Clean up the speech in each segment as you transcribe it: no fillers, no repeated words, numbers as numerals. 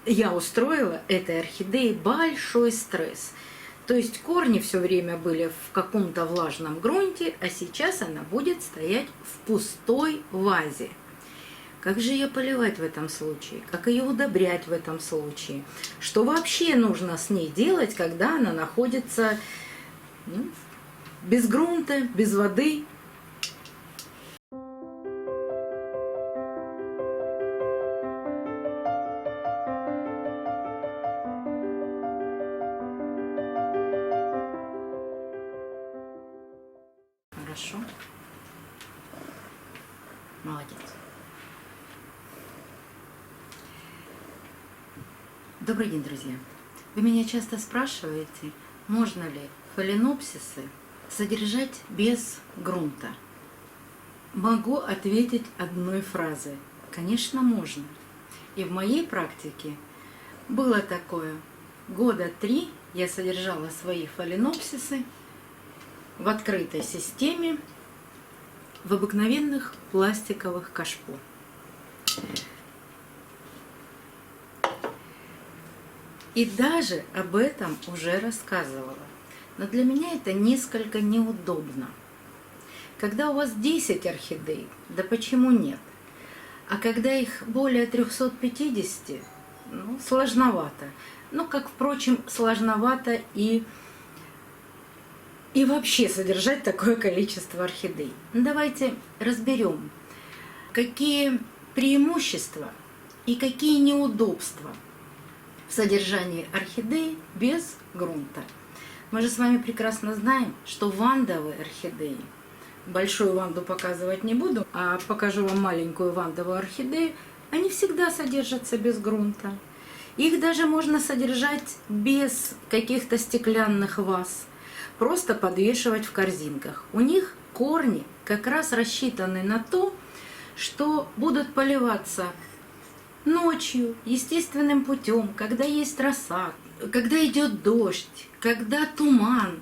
я устроила этой орхидее большой стресс. То есть корни все время были в каком-то влажном грунте, а сейчас она будет стоять в пустой вазе. Как же ее поливать в этом случае? Как ее удобрять в этом случае? Что вообще нужно с ней делать, когда она находится без грунта, без воды? Хорошо. Молодец. Добрый день, друзья. Вы меня часто спрашиваете, можно ли фаленопсисы содержать без грунта. Могу ответить одной фразой. Конечно, можно. И в моей практике было такое. Года 3 я содержала свои фаленопсисы в открытой системе в обыкновенных пластиковых кашпо. И даже об этом уже рассказывала. Но для меня это несколько неудобно. Когда у вас 10 орхидей, да почему нет? А когда их более 350, сложновато. Как, впрочем, сложновато и вообще содержать такое количество орхидей. Давайте разберем, какие преимущества и какие неудобства в содержании орхидей без грунта. Мы же с вами прекрасно знаем, что вандовые орхидеи, большую ванду показывать не буду, а покажу вам маленькую вандовую орхидею, они всегда содержатся без грунта. Их даже можно содержать без каких-то стеклянных ваз, просто подвешивать в корзинках. У них корни как раз рассчитаны на то, что будут поливаться ночью, естественным путем, когда есть роса, когда идет дождь, когда туман.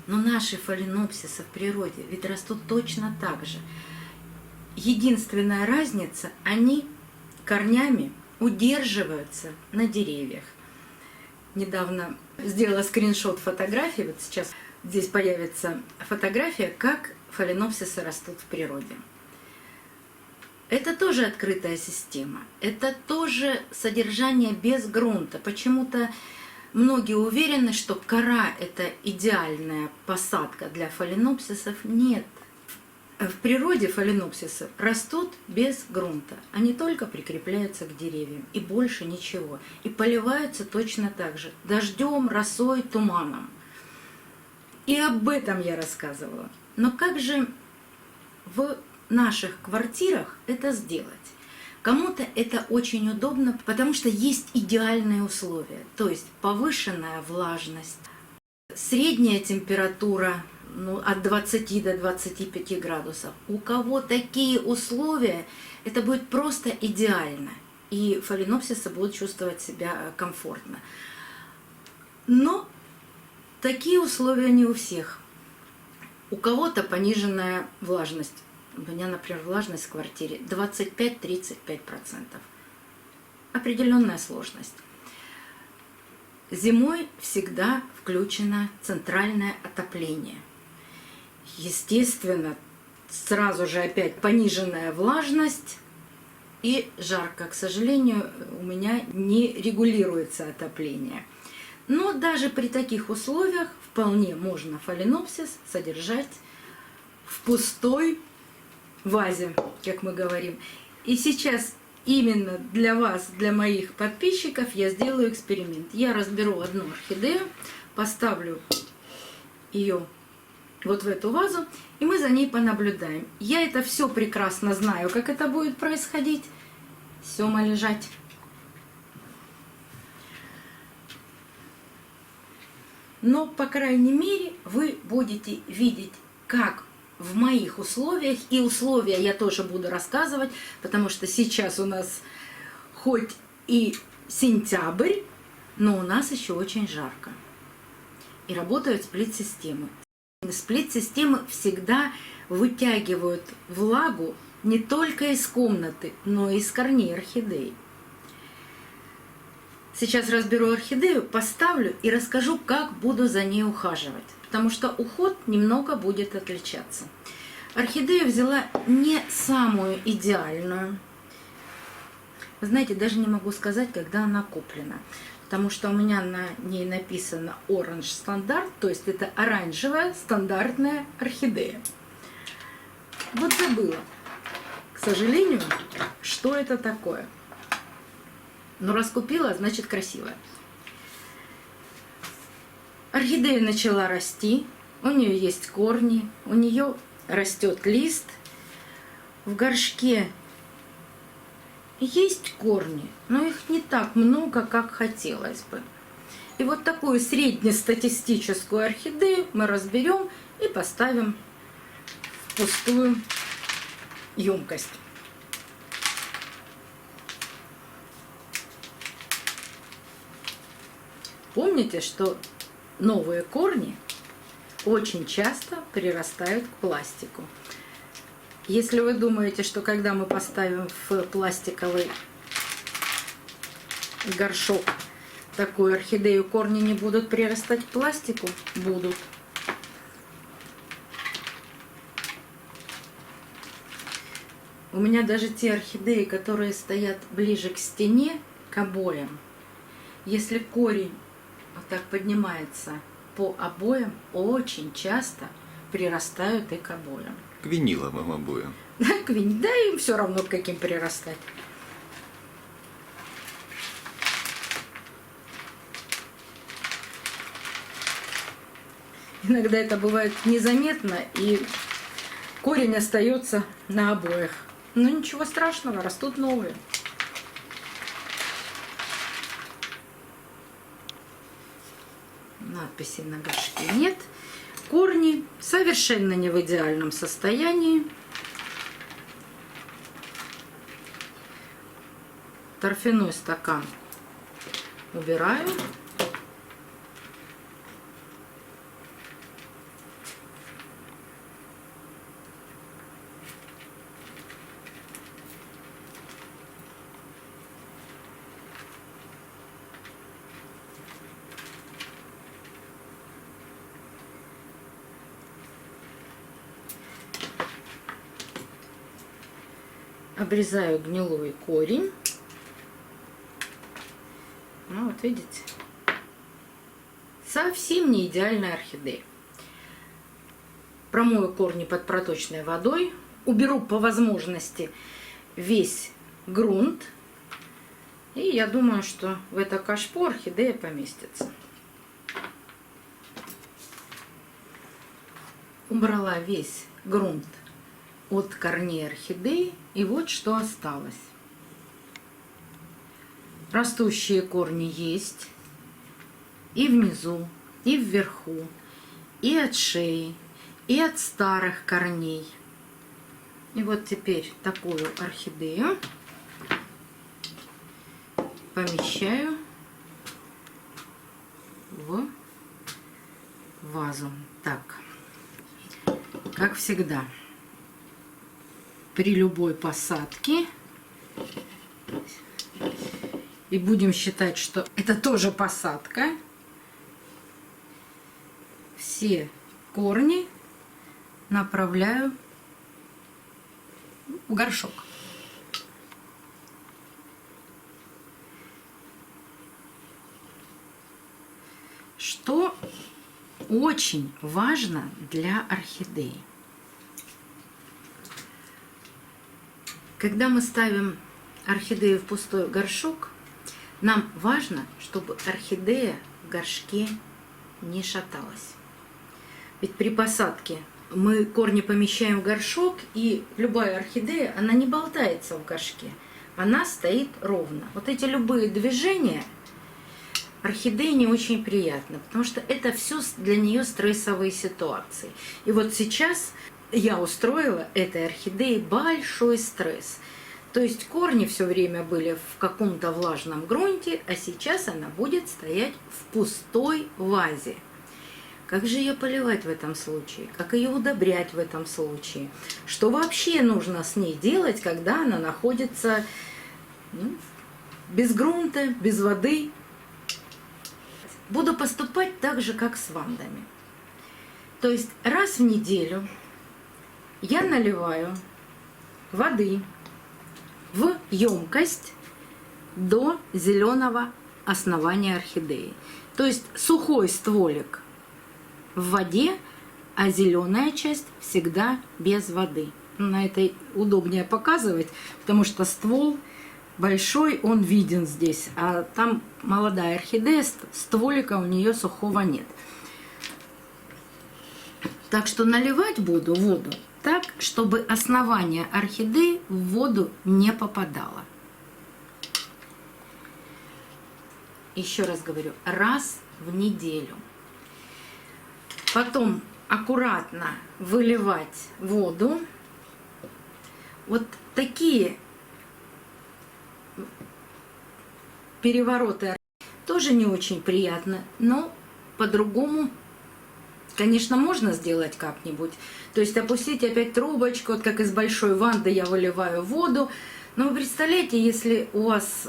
Но наши фаленопсисы в природе ведь растут точно так же. Единственная разница, они корнями удерживаются на деревьях. Недавно сделала скриншот фотографии, вот сейчас здесь появится фотография, как фаленопсисы растут в природе. Это тоже открытая система, это тоже содержание без грунта. Почему-то многие уверены, что кора – это идеальная посадка для фаленопсисов. Нет. В природе фаленопсисы растут без грунта. Они только прикрепляются к деревьям и больше ничего. И поливаются точно так же. Дождем, росой, туманом. И об этом я рассказывала. Но как же в наших квартирах это сделать? Кому-то это очень удобно, потому что есть идеальные условия, то есть повышенная влажность, средняя температура от 20 до 25 градусов. У кого такие условия, это будет просто идеально, и фаленопсисы будут чувствовать себя комфортно. Но такие условия не у всех. У кого-то пониженная влажность. У меня, например, влажность в квартире 25-35%. Определенная сложность. Зимой всегда включено центральное отопление. Естественно, сразу же опять пониженная влажность и жарко. К сожалению, у меня не регулируется отопление. Но даже при таких условиях вполне можно фаленопсис содержать в пустой вазе, как мы говорим. И сейчас именно для вас, для моих подписчиков, я сделаю эксперимент. Я разберу одну орхидею, поставлю ее вот в эту вазу, и мы за ней понаблюдаем. Я это все прекрасно знаю, как это будет происходить. Сема лежать. Но, по крайней мере, вы будете видеть, как в моих условиях, и условия я тоже буду рассказывать, потому что сейчас у нас хоть и сентябрь, но у нас еще очень жарко. И работают сплит-системы. Сплит-системы всегда вытягивают влагу не только из комнаты, но и из корней орхидей. Сейчас разберу орхидею, поставлю и расскажу, как буду за ней ухаживать. Потому что уход немного будет отличаться. Орхидею взяла не самую идеальную. Вы знаете, даже не могу сказать, когда она куплена. Потому что у меня на ней написано Orange стандарт, то есть это оранжевая стандартная орхидея. Вот забыла, к сожалению, что это такое. Но раз купила, значит красивая. Орхидея начала расти, у нее есть корни, у нее растет лист. В горшке есть корни, но их не так много, как хотелось бы. И вот такую среднестатистическую орхидею мы разберем и поставим в пустую емкость. Помните, что новые корни очень часто прирастают к пластику. Если вы думаете, что когда мы поставим в пластиковый горшок такую орхидею, корни не будут прирастать к пластику, будут. У меня даже те орхидеи, которые стоят ближе к стене, к обоям, если корень вот так поднимается по обоям, очень часто прирастают и к обоям. К виниловым обоям. Да, им все равно к каким прирастать. Иногда это бывает незаметно, и корень остается на обоях. Но ничего страшного, растут новые. Надписей на горшке нет. Корни совершенно не в идеальном состоянии. Торфяной стакан убираю. Обрезаю гнилой корень. Ну вот видите, совсем не идеальная орхидея. Промою корни под проточной водой, уберу по возможности весь грунт, и я думаю, что в это кашпо орхидея поместится. Убрала весь грунт от корней орхидеи, и вот что осталось. Растущие корни есть и внизу, и вверху, и от шеи, и от старых корней. И вот теперь такую орхидею помещаю в вазу. Так, как всегда, при любой посадке, и будем считать, что это тоже посадка, все корни направляю в горшок. Что очень важно для орхидеи. Когда мы ставим орхидею в пустой горшок, нам важно, чтобы орхидея в горшке не шаталась. Ведь при посадке мы корни помещаем в горшок, и любая орхидея, она не болтается в горшке, она стоит ровно. Вот эти любые движения орхидеи не очень приятно, потому что это все для нее стрессовые ситуации. И вот сейчас я устроила этой орхидее большой стресс. То есть корни все время были в каком-то влажном грунте, а сейчас она будет стоять в пустой вазе. Как же ее поливать в этом случае? Как ее удобрять в этом случае? Что вообще нужно с ней делать, когда она находится без грунта, без воды? буду поступать так же, как с вандами. То есть раз в неделю я наливаю воды в емкость до зеленого основания орхидеи. То есть сухой стволик в воде, а зеленая часть всегда без воды. На это удобнее показывать, потому что ствол большой, он виден здесь, а там молодая орхидея, стволика у нее сухого нет. Так что наливать буду воду так, чтобы основание орхидеи в воду не попадало. Еще раз говорю, раз в неделю. Потом аккуратно выливать воду. Вот такие перевороты тоже не очень приятно, но по-другому, конечно, можно сделать как-нибудь. То есть опустить опять трубочку, вот как из большой ванны я выливаю воду. Но вы представляете, если у вас,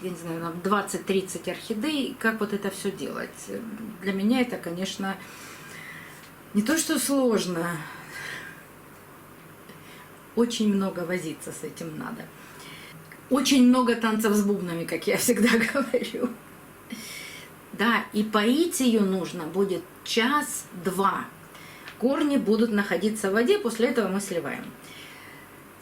я не знаю, 20-30 орхидей, как вот это все делать? Для меня это, конечно, не то что сложно, очень много возиться с этим надо. Очень много танцев с бубнами, как я всегда говорю. Да, и поить ее нужно будет час-два. Корни будут находиться в воде, после этого мы сливаем.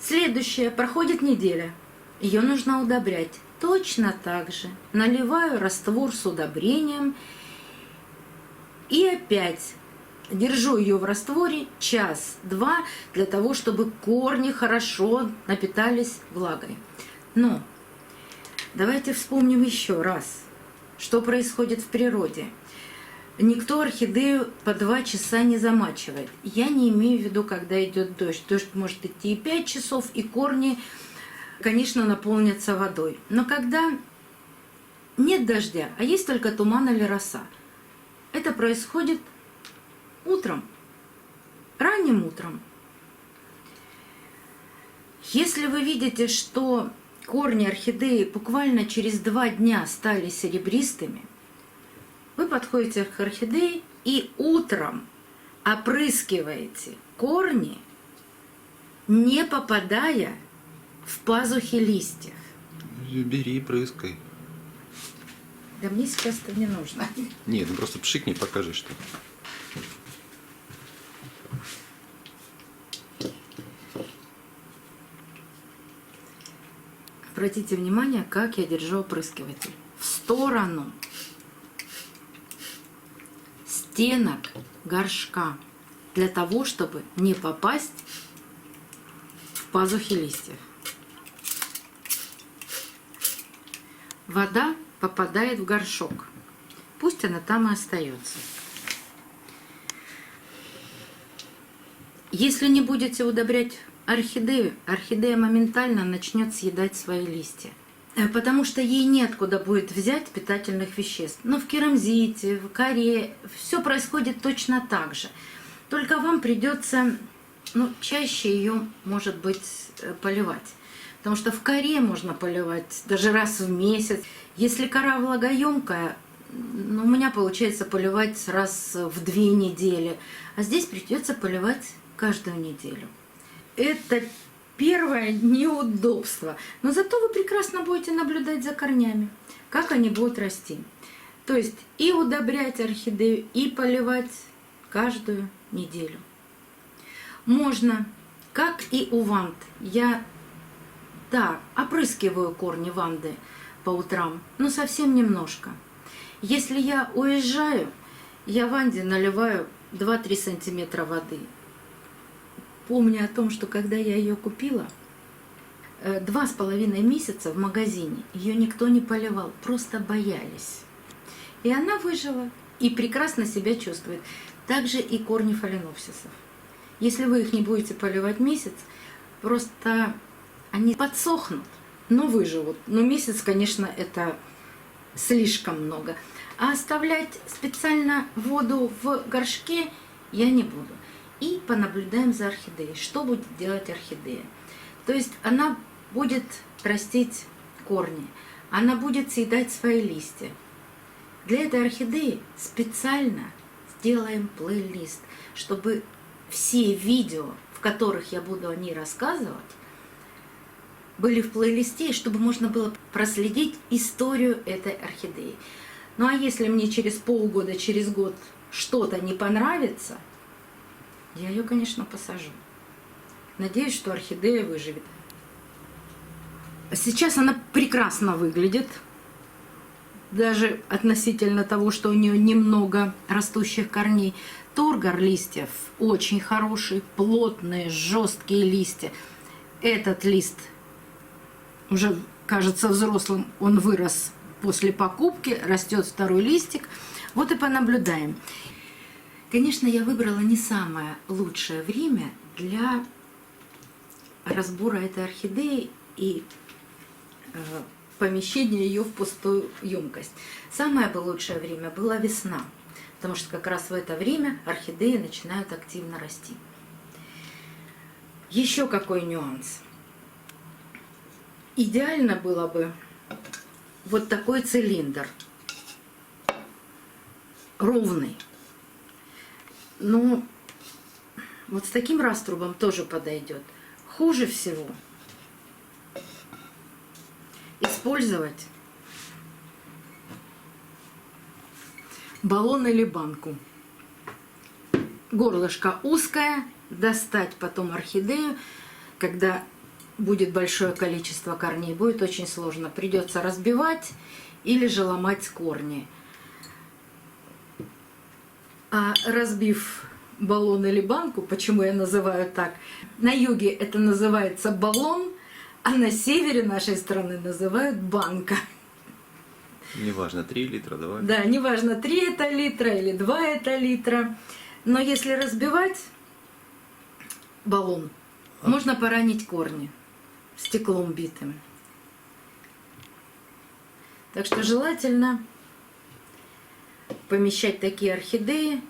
Следующее, проходит неделя. Ее нужно удобрять. Точно так же наливаю раствор с удобрением и опять держу ее в растворе час-два для того, чтобы корни хорошо напитались влагой. Но давайте вспомним еще раз, что происходит в природе. Никто орхидею по 2 часа не замачивает. Я не имею в виду, когда идет дождь. Дождь может идти и 5 часов, и корни, конечно, наполнятся водой. Но когда нет дождя, а есть только туман или роса, это происходит утром, ранним утром. Если вы видите, что корни орхидеи буквально через 2 дня стали серебристыми, вы подходите к орхидее и утром опрыскиваете корни, не попадая в пазухи листьев. Бери и прыскай. Да мне сейчас это не нужно. Нет, ну просто пшикни, покажи, что. Обратите внимание, как я держу опрыскиватель. В сторону стенок горшка, для того, чтобы не попасть в пазухи листьев. Вода попадает в горшок. Пусть она там и остается. Если не будете удобрять орхидею, орхидея моментально начнет съедать свои листья. Потому что ей неоткуда будет взять питательных веществ. Но в керамзите, в коре все происходит точно так же. Только вам придется чаще ее, может быть, поливать. Потому что в коре можно поливать даже раз в месяц. Если кора влагоемкая, у меня получается поливать раз в 2 недели. А здесь придется поливать каждую неделю. Это первое неудобство. Но зато вы прекрасно будете наблюдать за корнями, как они будут расти. То есть и удобрять орхидею, и поливать каждую неделю. Можно, как и у ванд. Я, опрыскиваю корни ванды по утрам, но совсем немножко. Если я уезжаю, я ванде наливаю 2-3 сантиметра воды. Помню о том, что когда я ее купила, 2,5 месяца в магазине ее никто не поливал, просто боялись. И она выжила и прекрасно себя чувствует. Также и корни фаленопсисов. Если вы их не будете поливать месяц, просто они подсохнут, но выживут. Но месяц, конечно, это слишком много. А оставлять специально воду в горшке я не буду. И понаблюдаем за орхидеей, что будет делать орхидея. То есть она будет растить корни, она будет съедать свои листья. Для этой орхидеи специально сделаем плейлист, чтобы все видео, в которых я буду о ней рассказывать, были в плейлисте, чтобы можно было проследить историю этой орхидеи. Ну а если мне через полгода, через год что-то не понравится, я ее, конечно, посажу. Надеюсь, что орхидея выживет. Сейчас она прекрасно выглядит. Даже относительно того, что у нее немного растущих корней. Тургор листьев очень хороший, плотные, жесткие листья. Этот лист уже кажется взрослым, он вырос после покупки, растет второй листик. Вот и понаблюдаем. Конечно, я выбрала не самое лучшее время для разбора этой орхидеи и помещения ее в пустую емкость. Самое бы лучшее время была весна, потому что как раз в это время орхидеи начинают активно расти. Еще какой нюанс. Идеально было бы вот такой цилиндр, ровный. Но вот с таким раструбом тоже подойдет. Хуже всего использовать баллон или банку. Горлышко узкое, достать потом орхидею, когда будет большое количество корней, будет очень сложно. Придется разбивать или же ломать корни. А разбив баллон или банку, почему я называю так, на юге это называется баллон, а на севере нашей страны называют банка. Неважно, 3 литра, давай. Да, неважно, 3 это литра или 2 это литра. Но если разбивать баллон, можно поранить корни стеклом битым. Так что желательно помещать такие орхидеи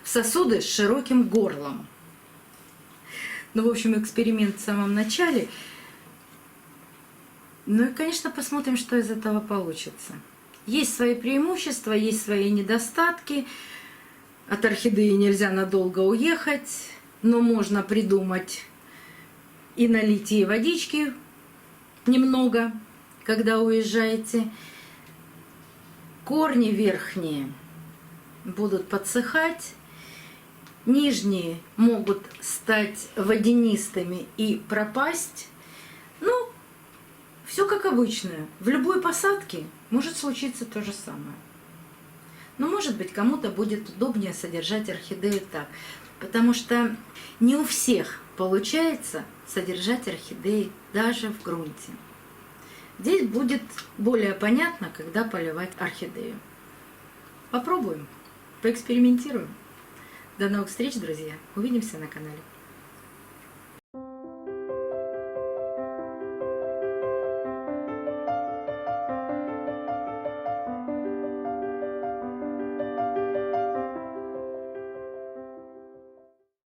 в сосуды с широким горлом. Ну, в общем, эксперимент в самом начале. Ну и, конечно, посмотрим, что из этого получится. Есть свои преимущества, есть свои недостатки. От орхидеи нельзя надолго уехать, но можно придумать и налить ей водички немного, когда уезжаете. Корни верхние будут подсыхать, нижние могут стать водянистыми и пропасть. Ну, все как обычно. В любой посадке может случиться то же самое. Но, может быть, кому-то будет удобнее содержать орхидею так, потому что не у всех получается содержать орхидеи даже в грунте. Здесь будет более понятно, когда поливать орхидею. Попробуем, поэкспериментируем. До новых встреч, друзья. Увидимся на канале.